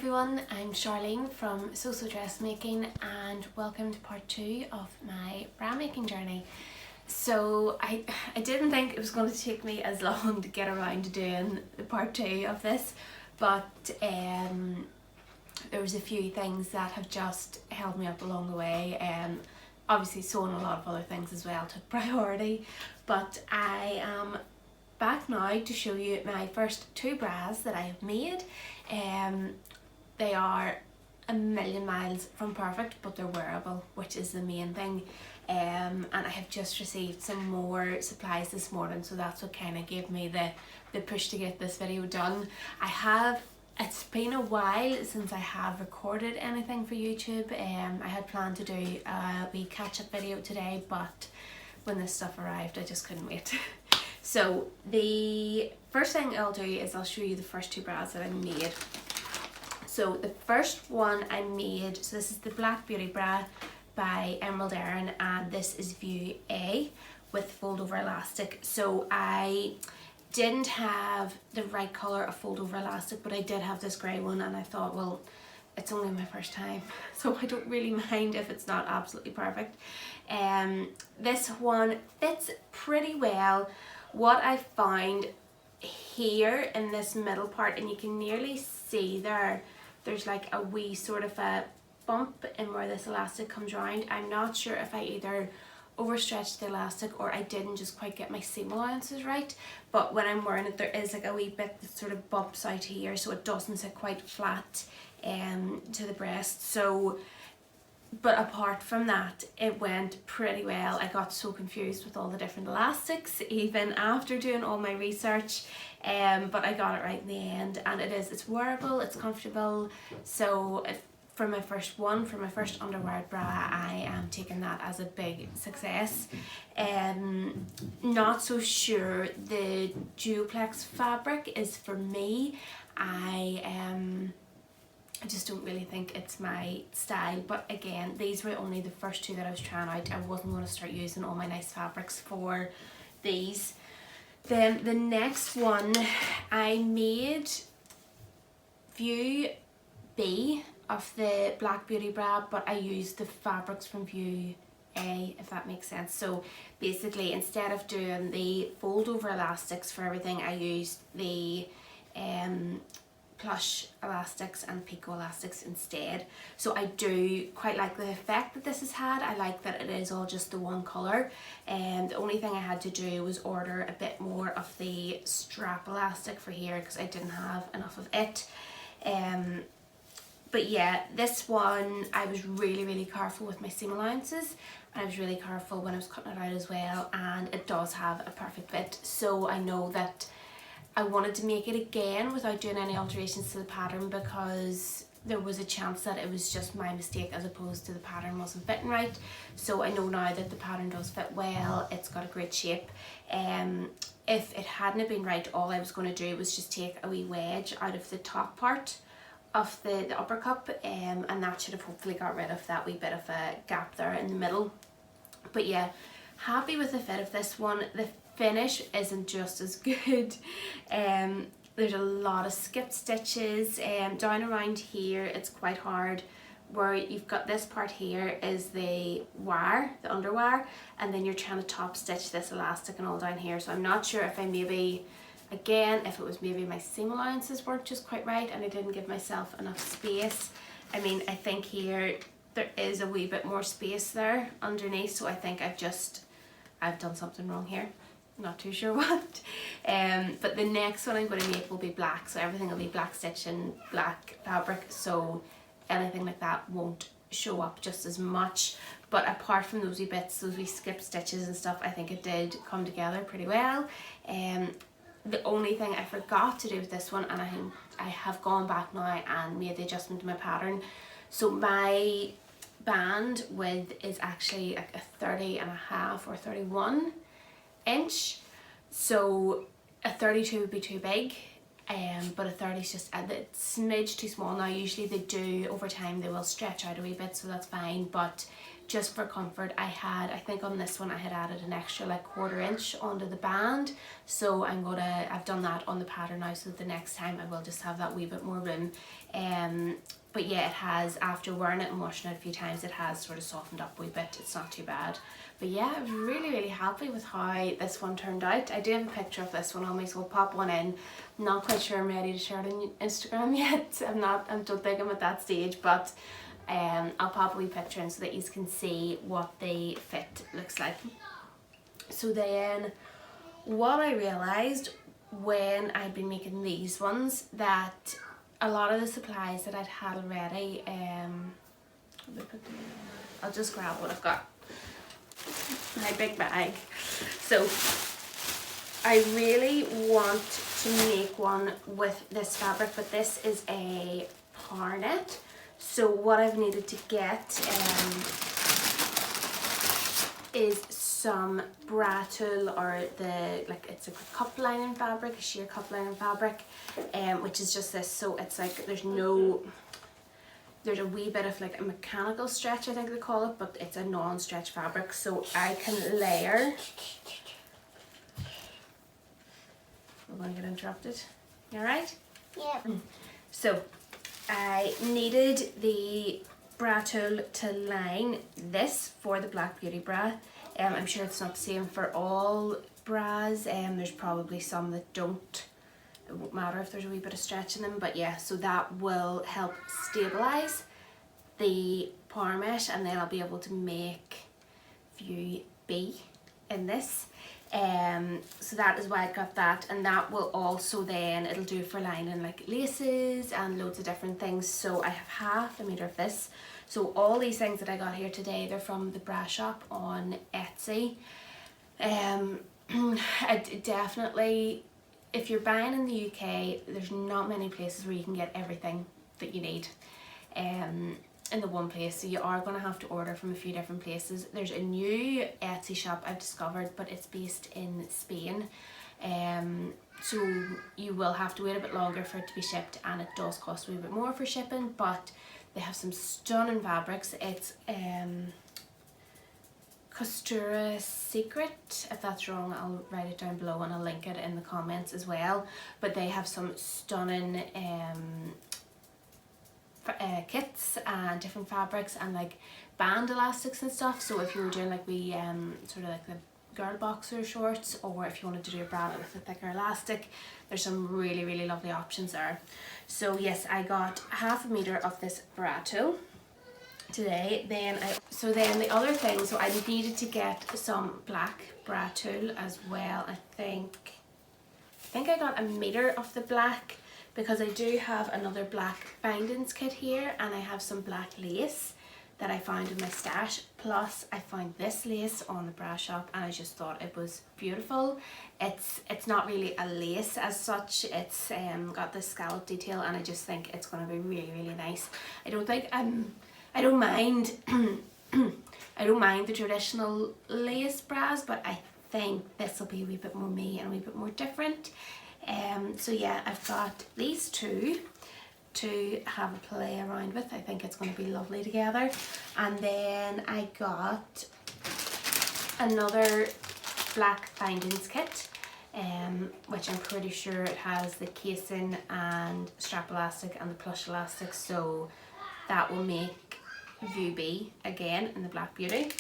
everyone, I'm Sharlene from So Dressmaking and welcome to part 2 of my bra making journey. So I didn't think it was going to take me as long to get around to doing the part 2 of this, but there was a few things that have just held me up along the way. Obviously sewing a lot of other things as well took priority, but I am back now to show you my first 2 bras that I have made. They are a million miles from perfect, but they're wearable, which is the main thing. And I have just received some more supplies this morning, so that's what kind of gave me the push to get this video done. It's been a while since I have recorded anything for YouTube. I had planned to do a wee catch-up video today, but when this stuff arrived I just couldn't wait. So the first thing I'll do is I'll show you the first 2 bras that I made. So the first one I made, so this is the Black Beauty bra by Emerald Erin, and this is view A with fold over elastic. So I didn't have the right colour of fold over elastic, but I did have this grey one, and I thought, well, it's only my first time, so I don't really mind if it's not absolutely perfect. This one fits pretty well. What I found here in this middle part, and you can nearly see there's like a wee sort of a bump in where this elastic comes around. I'm not sure if I either overstretched the elastic or I didn't just quite get my seam allowances right, but when I'm wearing it there is like a wee bit that sort of bumps out here, so it doesn't sit quite flat to the breast. So but apart from that, it went pretty well. I got so confused with all the different elastics even after doing all my research, but I got it right in the end, and it's wearable, it's comfortable. So for my first underwear bra, I am taking that as a big success. Not so sure the Duoplex fabric is for me. I just don't really think it's my style, but again, these were only the first 2 that I was trying out. I wasn't going to start using all my nice fabrics for these. Then the next one, I made view B of the Black Beauty bra, but I used the fabrics from view A, if that makes sense. So basically, instead of doing the fold over elastics for everything, I used the plush elastics and picot elastics instead. So I do quite like the effect that this has had. I like that it is all just the one colour, and the only thing I had to do was order a bit more of the strap elastic for here because I didn't have enough of it. But yeah, this one I was really careful with my seam allowances, and I was really careful when I was cutting it out as well, and it does have a perfect fit. So I know that I wanted to make it again without doing any alterations to the pattern, because there was a chance that it was just my mistake as opposed to the pattern wasn't fitting right. So I know now that the pattern does fit well, it's got a great shape. If it hadn't been right, all I was going to do was just take a wee wedge out of the top part of the upper cup, and that should have hopefully got rid of that wee bit of a gap there in the middle. But yeah, happy with the fit of this one. The finish isn't just as good. There's a lot of skip stitches down around here. It's quite hard where you've got this part here is the wire, the underwire, and then you're trying to top stitch this elastic and all down here. So I'm not sure if if it was maybe my seam allowances weren't just quite right and I didn't give myself enough space. I mean, I think here there is a wee bit more space there underneath, so I think I've done something wrong here. Not too sure what. But the next one I'm going to make will be black, so everything will be black stitch and black fabric, so anything like that won't show up just as much. But apart from those wee bits, those wee skip stitches and stuff, I think it did come together pretty well. The only thing I forgot to do with this one, and I have gone back now and made the adjustment to my pattern. So my band width is actually like a 30.5 or 31 inch. So a 32 would be too big, but a 30 is just a smidge too small. Now usually they do, over time they will stretch out a wee bit, so that's fine, but just for comfort, I think on this one I had added an extra like 1/4 inch onto the band, so I've done that on the pattern now, so the next time I will just have that wee bit more room. But yeah, it has, after wearing it and washing it a few times, it has sort of softened up a wee bit. It's not too bad. But yeah, I was really happy with how this one turned out. I do have a picture of this one on me, so we'll pop one in. I'm not quite sure I'm ready to share it on Instagram yet. I don't think I'm at that stage, but I'll pop a wee picture in so that you can see what the fit looks like. So then what I realised when I'd been making these ones, that a lot of the supplies that I'd had already, I'll just grab what I've got, my big bag. So I really want to make one with this fabric, but this is a par net. So what I've needed to get is some Bralett, or it's a cup lining fabric, a sheer cup lining fabric, which is just this. So it's like there's a wee bit of like a mechanical stretch, I think they call it, but it's a non-stretch fabric, so I can layer. We're going to get interrupted. You alright? Yeah. So I needed the Bralett to line this for the Black Beauty bra. I'm sure it's not the same for all bras. There's probably some that don't. It won't matter if there's a wee bit of stretch in them, but yeah, so that will help stabilize the par mesh, and then I'll be able to make view B in this. So that is why I got that, and that will also then, it'll do for lining like laces and loads of different things. So I have 1/2 meter of this. So all these things that I got here today, they're from the bra shop on Etsy. Definitely, if you're buying in the UK, there's not many places where you can get everything that you need in the one place, so you are going to have to order from a few different places. There's a new Etsy shop I've discovered, but it's based in Spain, so you will have to wait a bit longer for it to be shipped, and it does cost a wee bit more for shipping, but they have some stunning fabrics. It's Cosutra Secret. If that's wrong, I'll write it down below and I'll link it in the comments as well. But they have some stunning kits and different fabrics and like band elastics and stuff. So if you were doing like we sort of like the girl boxer shorts, or if you wanted to do a bra with a thicker elastic, there's some really lovely options there. So yes, I got 1/2 meter of this Bralett today. Then the other thing, so I needed to get some black Bralett as well. I think I got 1 meter of the black, because I do have another black bindings kit here, and I have some black lace that I found in my stash, plus I found this lace on the bra shop, and I just thought it was beautiful. It's not really a lace as such, it's got this scallop detail, and I just think it's going to be really nice. I don't mind I don't mind the traditional lace bras, but I think this will be a wee bit more me and a wee bit more different. So yeah, I've got these two to have a play around with. I think it's going to be lovely together. And then I got another black bindings kit, which I'm pretty sure it has the casing and strap elastic and the plush elastic, so that will make view B again in the Black Beauty.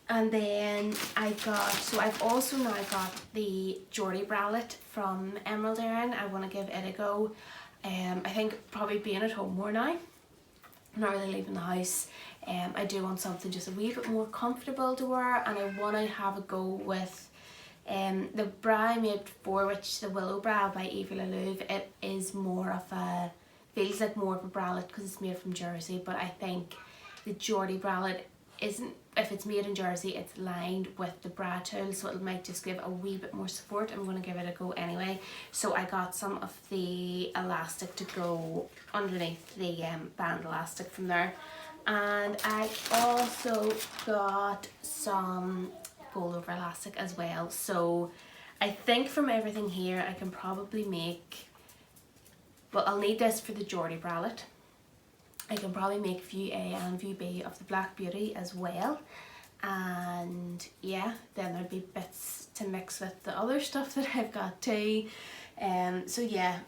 And then I've also now got the Jordy Bralett from Emerald Erin. I want to give it a go. I think probably being at home more now, not really leaving the house, I do want something just a wee bit more comfortable to wear, and I want to have a go with the bra I made before, which the Willow Bra by Evie La Luve. It is more of a, feels like more of a bralette because it's made from jersey, but I think the Jordy Bralett isn't, if it's made in jersey, it's lined with the bra tulle, so it might just give a wee bit more support. I'm going to give it a go anyway. So I got some of the elastic to go underneath the band elastic from there, and I also got some fold over elastic as well. So I think from everything here I can probably make, well, I'll need this for the Jordy Bralett, I can probably make view A and view B of the Black Beauty as well. And yeah, then there'll be bits to mix with the other stuff that I've got too. So yeah,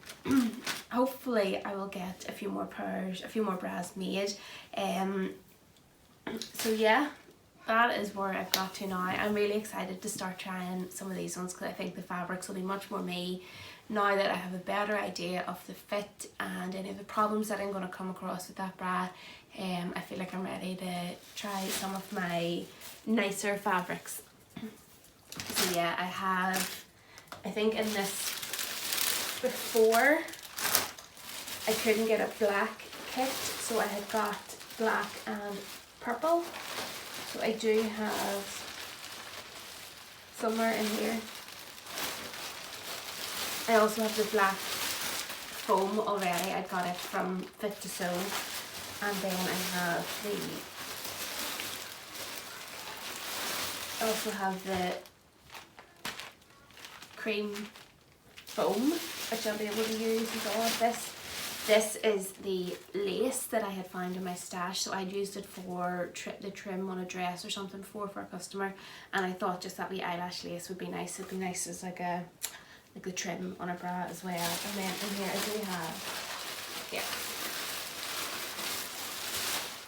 hopefully I will get a few more bras made. So yeah, that is where I've got to now. I'm really excited to start trying some of these ones because I think the fabrics will be much more me now that I have a better idea of the fit and any of the problems that I'm going to come across with that bra. I feel like I'm ready to try some of my nicer fabrics. So yeah, I think in this, before I couldn't get a black kit, so I had got black and purple. So I do have somewhere in here. I also have the black foam already. I got it from Fit to Sew. And then I also have the cream foam, which I'll be able to use with all of this. This is the lace that I had found in my stash, so I'd used it for the trim on a dress or something before for a customer, and I thought just that wee eyelash lace would be nice. It'd be nice as like the trim on a bra as well. And then in here I do have, yeah.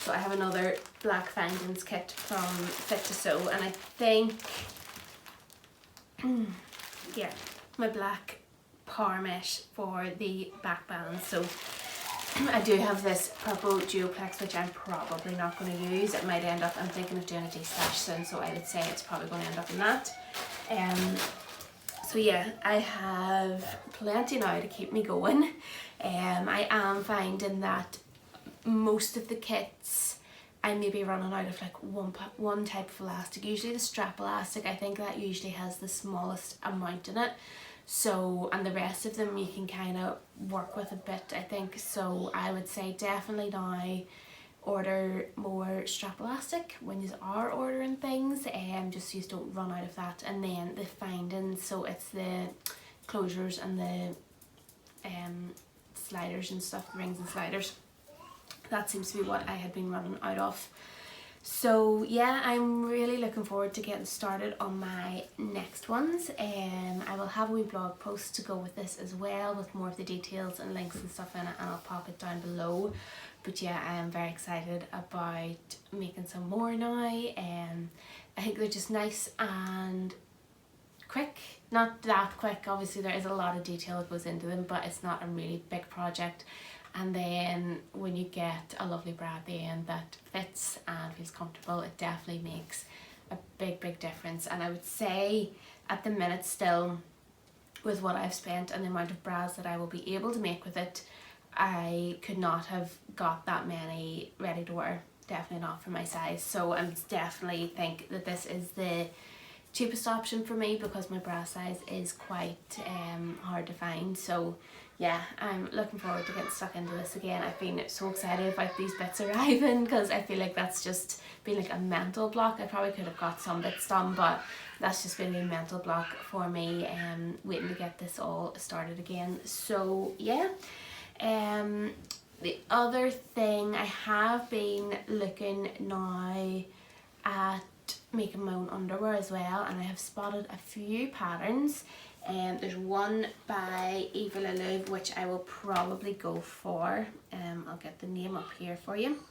So I have another black findings kit from Fit to Sew, and I think, yeah, my black power mesh for the back band. So I do have this purple duoplex, which I'm probably not going to use. It might end up, I'm thinking of doing a de-stash soon, so I would say it's probably going to end up in that. So yeah, I have plenty now to keep me going. I am finding that most of the kits I may be running out of like one type of elastic, usually the strap elastic. I think that usually has the smallest amount in it. So, and the rest of them you can kind of work with a bit, I think. So I would say definitely now order more strap elastic when you are ordering things, just so you don't run out of that. And then the findings, so it's the closures and the sliders and stuff, the rings and sliders. That seems to be what I had been running out of. So yeah, I'm really looking forward to getting started on my next ones. I will have a wee blog post to go with this as well, with more of the details and links and stuff in it, and I'll pop it down below. But yeah, I am very excited about making some more now. I think they're just nice and quick. Not that quick, obviously there is a lot of detail that goes into them, but it's not a really big project. And then when you get a lovely bra at the end that fits and feels comfortable, it definitely makes a big difference. And I would say at the minute still, with what I've spent and the amount of bras that I will be able to make with it, I could not have got that many ready to wear, definitely not for my size. So I definitely think that this is the cheapest option for me, because my bra size is quite hard to find. So yeah, I'm looking forward to getting stuck into this again. I've been so excited about these bits arriving, because I feel like that's just been like a mental block. I probably could have got some bits done, but that's just been a mental block for me, waiting to get this all started again. So yeah, the other thing, I have been looking now at making my own underwear as well, and I have spotted a few patterns. There's one by Evie La Luve which I will probably go for. I'll get the name up here for you.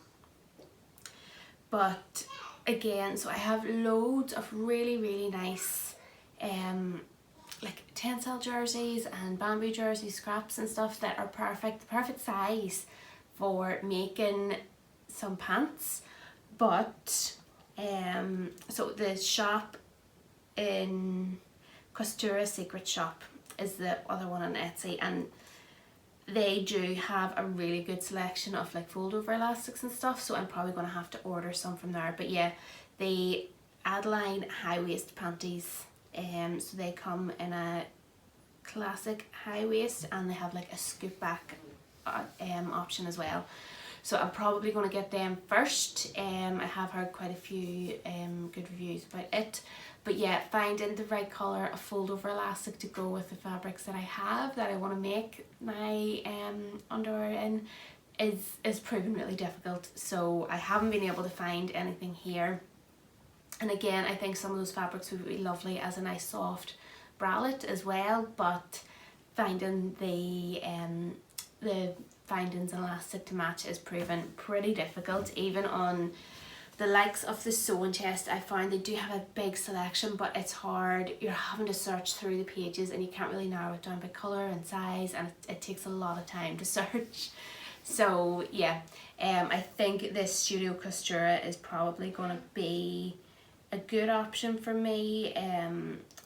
But again, so I have loads of really nice like tensile jerseys and bamboo jersey scraps and stuff that are the perfect size for making some pants. But so the shop in Cosutra Secret Shop is the other one on Etsy, and they do have a really good selection of like fold over elastics and stuff, so I'm probably going to have to order some from there. But yeah, the Adeline High Waist Panties, so they come in a classic high waist, and they have like a scoop back option as well. So I'm probably going to get them first. I have heard quite a few good reviews about it. But yeah, finding the right colour of fold over elastic to go with the fabrics that I have, that I want to make my underwear in, is proving really difficult, so I haven't been able to find anything here. And again, I think some of those fabrics would be lovely as a nice soft bralette as well, but finding the findings and elastic to match is proven pretty difficult. Even on the likes of the sewing chest, I find they do have a big selection, but it's hard. You're having to search through the pages and you can't really narrow it down by colour and size, and it takes a lot of time to search. So yeah, I think this Studio Costura is probably going to be a good option for me.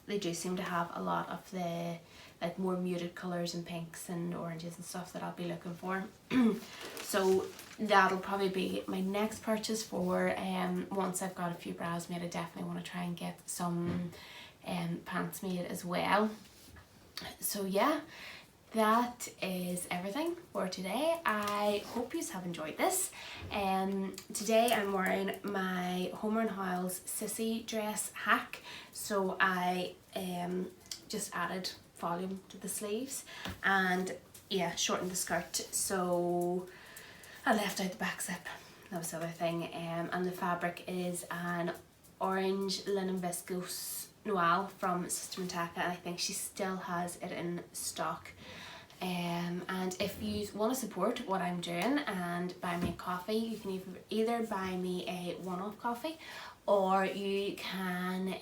They do seem to have a lot of the like more muted colours and pinks and oranges and stuff that I'll be looking for. So that'll probably be my next purchase for once I've got a few bras made. I definitely want to try and get some pants made as well. So yeah, that is everything for today. I hope you have enjoyed this. Today I'm wearing my Homer & Howell's Sissy dress hack. So I just added volume to the sleeves and yeah, shortened the skirt. So I left out the back zip. That was the other thing. And the fabric is an orange linen viscose noir from Sister Mintaka, and I think she still has it in stock. And if you want to support what I'm doing and buy me a coffee, you can either buy me a one-off coffee, or you can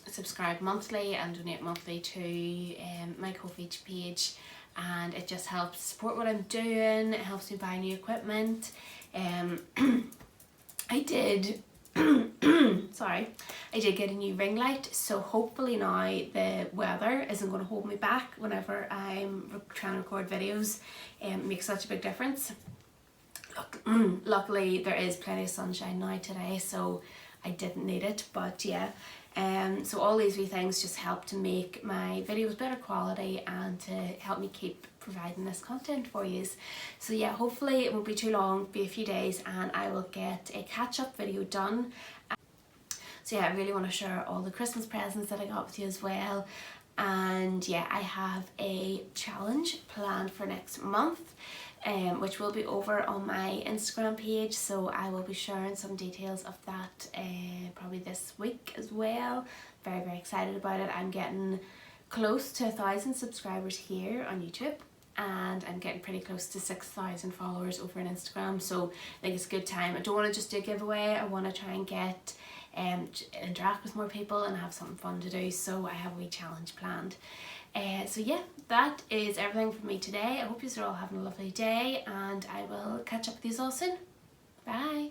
subscribe monthly and donate monthly to my Ko-fi page, and it just helps support what I'm doing. It helps me buy new equipment. I did sorry, I did get a new ring light, so hopefully now the weather isn't going to hold me back whenever I'm trying to record videos. It makes such a big difference. Luckily there is plenty of sunshine now today, so I didn't need it, but yeah. So all these wee things just help to make my videos better quality and to help me keep providing this content for you. So yeah, hopefully it won't be too long, be a few days, and I will get a catch-up video done. So yeah, I really want to share all the Christmas presents that I got with you as well. And yeah, I have a challenge planned for next month, which will be over on my Instagram page, so I will be sharing some details of that probably this week as well. Very, very excited about it. I'm getting close to 1,000 subscribers here on YouTube, and I'm getting pretty close to 6,000 followers over on Instagram, so I think it's a good time. I don't want to just do a giveaway, I want to try and get interact with more people and have something fun to do, so I have a wee challenge planned. So yeah, that is everything from me today. I hope you are all having a lovely day, and I will catch up with you all soon. Bye!